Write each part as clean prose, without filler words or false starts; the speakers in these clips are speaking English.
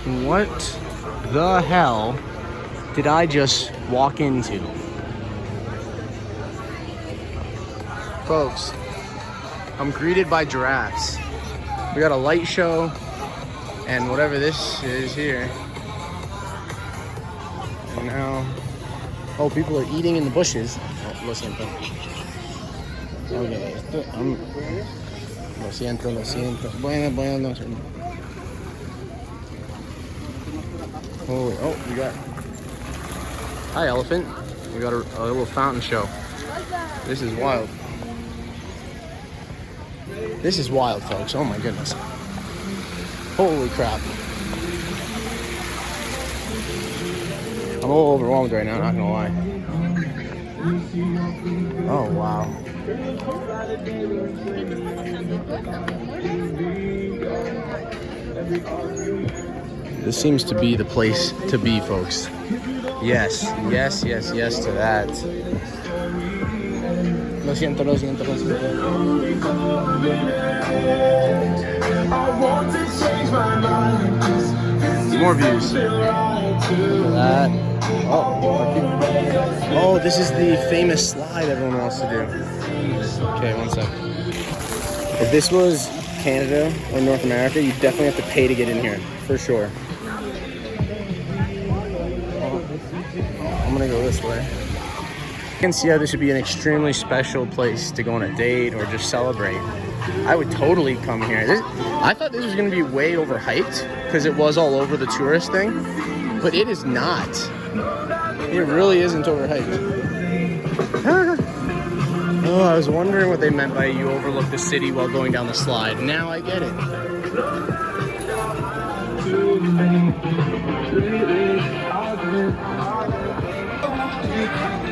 What the hell did I just walk into? Folks, I'm greeted by giraffes. We got a light show and whatever this is here. And now, oh, people are eating in the bushes. Oh, lo siento. Okay, lo siento, lo siento. Bueno, no. Oh, we got, hi elephant. We got a little fountain show. This is wild. This is wild, folks. Oh my goodness. Holy crap. I'm a little overwhelmed right now, not gonna lie. Oh wow. This seems to be the place to be, folks. Yes to that. Lo siento. More views. Look at that. Oh, this is the famous slide everyone wants to do. Okay, one sec. If this was Canada or North America, you definitely have to pay to get in here, for sure. I'm gonna go this way. You can see how this would be an extremely special place to go on a date or just celebrate. I would totally come here. I thought this was gonna be way overhyped because it was all over the tourist thing, but it is not. It really isn't overhyped. Oh, I was wondering what they meant by you overlook the city while going down the slide. Now I get it.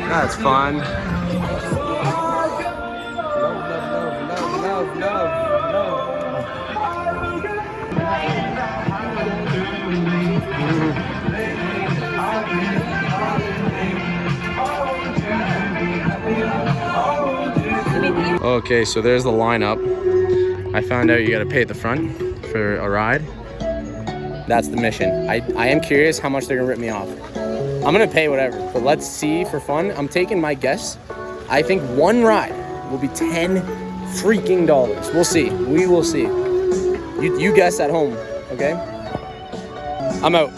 That's fun. Love. Okay, so there's the lineup. I found out you gotta pay at the front for a ride. That's the mission. I am curious how much they're gonna rip me off. I'm gonna pay whatever, but let's see for fun. I'm taking my guess. I think one ride will be $10 freaking. We'll see. We will see. You guess at home, okay? I'm out.